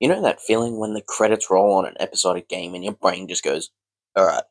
You know that feeling when the credits roll on an episodic game and your brain just goes, alright,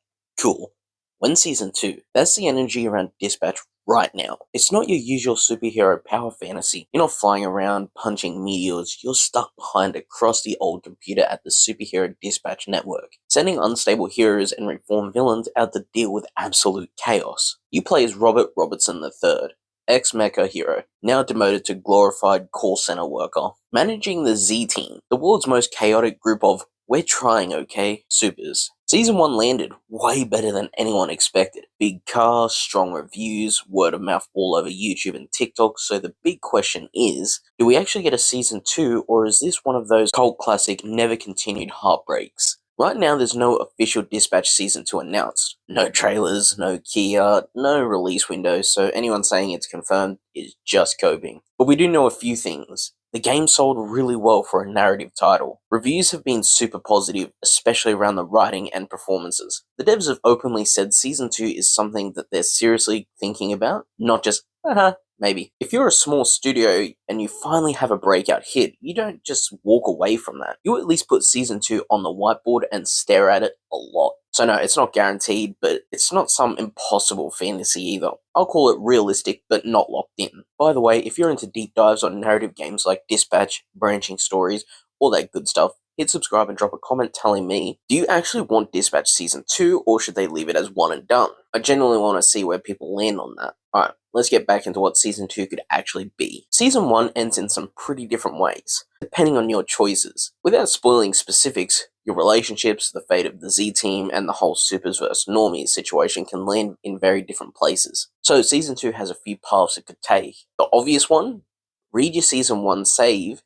cool. When season 2, that's the energy around Dispatch right now. It's not your usual superhero power fantasy. You're not flying around punching meteors, you're stuck behind a crusty old computer at the superhero dispatch network, sending unstable heroes and reformed villains out to deal with absolute chaos. You play as Robert Robertson III, ex-mecha hero, now demoted to glorified call center worker, managing the Z-Team, the world's most chaotic group of "we're trying, okay" supers. Season 1 landed way better than anyone expected. Big cast, strong reviews, word of mouth all over YouTube and TikTok, so the big question is, do we actually get a Season 2, or is this one of those cult classic never continued heartbreaks? Right now, there's no official Dispatch Season 2 announced. No trailers, no key art, no release window, so anyone saying it's confirmed is just coping. But we do know a few things. The game sold really well for a narrative title. Reviews have been super positive, especially around the writing and performances. The devs have openly said Season 2 is something that they're seriously thinking about, not just, maybe. If you're a small studio and you finally have a breakout hit, you don't just walk away from that. You at least put Season 2 on the whiteboard and stare at it a lot. So no, it's not guaranteed, but it's not some impossible fantasy either. I'll call it realistic, but not locked in. By the way, if you're into deep dives on narrative games like Dispatch, branching stories, all that good stuff, hit subscribe and drop a comment telling me, do you actually want Dispatch Season 2, or should they leave it as one and done? I genuinely want to see where people land on that. Alright, let's get back into what Season 2 could actually be. Season 1 ends in some pretty different ways, depending on your choices. Without spoiling specifics, your relationships, the fate of the Z-Team, and the whole supers vs normies situation can land in very different places. So Season 2 has a few paths it could take. The obvious one? Read your Season 1 save,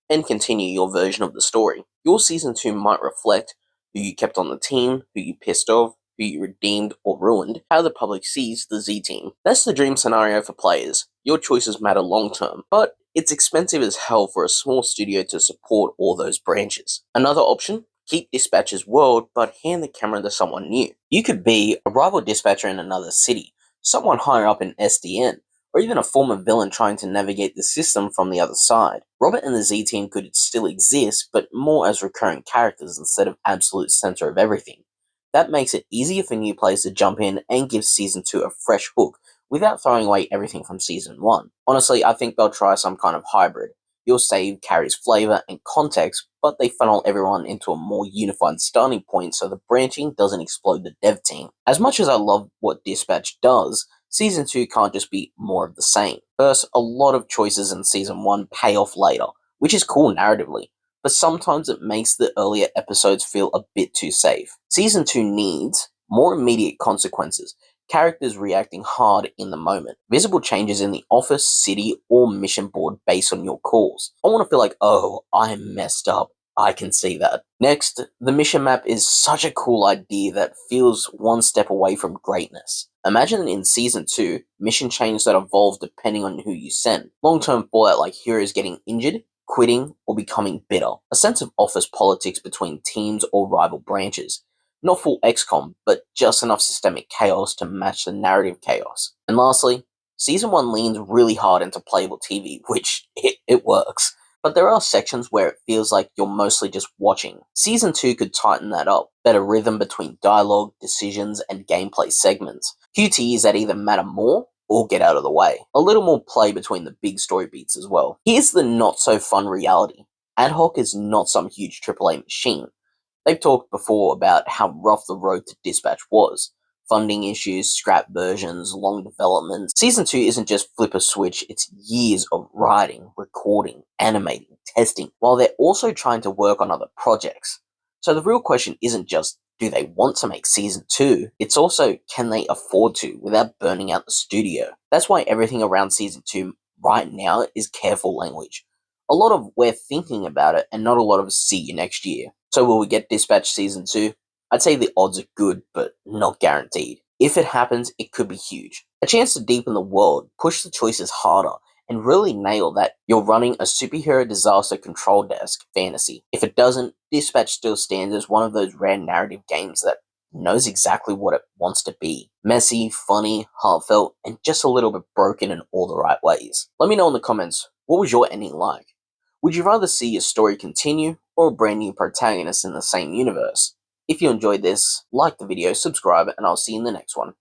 and continue your version of the story. Your Season 2 might reflect who you kept on the team, who you pissed off, who you redeemed or ruined, how the public sees the Z-Team. That's the dream scenario for players. Your choices matter long term, but it's expensive as hell for a small studio to support all those branches. Another option? Keep Dispatch's world, but hand the camera to someone new. You could be a rival dispatcher in another city, someone higher up in SDN, or even a former villain trying to navigate the system from the other side. Robert and the Z-Team could still exist, but more as recurring characters instead of absolute center of everything. That makes it easier for new players to jump in and give Season 2 a fresh hook, without throwing away everything from Season 1. Honestly, I think they'll try some kind of hybrid. Your save carries flavor and context, but they funnel everyone into a more unified starting point so the branching doesn't explode the dev team. As much as I love what Dispatch does, Season 2 can't just be more of the same. First, a lot of choices in Season 1 pay off later, which is cool narratively, but sometimes it makes the earlier episodes feel a bit too safe. Season 2 needs more immediate consequences, characters reacting hard in the moment, visible changes in the office, city, or mission board based on your calls. I want to feel like, oh, I messed up. I can see that. Next, the mission map is such a cool idea that feels one step away from greatness. Imagine in Season 2, mission chains that evolve depending on who you send. Long-term fallout like heroes getting injured, quitting, or becoming bitter. A sense of office politics between teams or rival branches. Not full XCOM, but just enough systemic chaos to match the narrative chaos. And lastly, Season 1 leans really hard into playable TV, which it works. But there are sections where it feels like you're mostly just watching. Season 2 could tighten that up. Better rhythm between dialogue, decisions, and gameplay segments. QTEs that either matter more or get out of the way. A little more play between the big story beats as well. Here's the not so fun reality. AdHoc is not some huge AAA machine. They've talked before about how rough the road to Dispatch was. Funding issues, scrap versions, long development. Season 2 isn't just flip a switch, it's years of writing, recording, animating, testing, while they're also trying to work on other projects. So the real question isn't just, do they want to make Season 2? It's also, can they afford to without burning out the studio? That's why everything around Season 2 right now is careful language. A lot of we're thinking about it and not a lot of see you next year. So will we get Dispatch Season 2? I'd say the odds are good, but not guaranteed. If it happens, it could be huge. A chance to deepen the world, push the choices harder, and really nail that you're running a superhero disaster control desk fantasy. If it doesn't, Dispatch still stands as one of those rare narrative games that knows exactly what it wants to be. Messy, funny, heartfelt, and just a little bit broken in all the right ways. Let me know in the comments, what was your ending like? Would you rather see your story continue, or a brand new protagonist in the same universe. If you enjoyed this, like the video, subscribe, and I'll see you in the next one.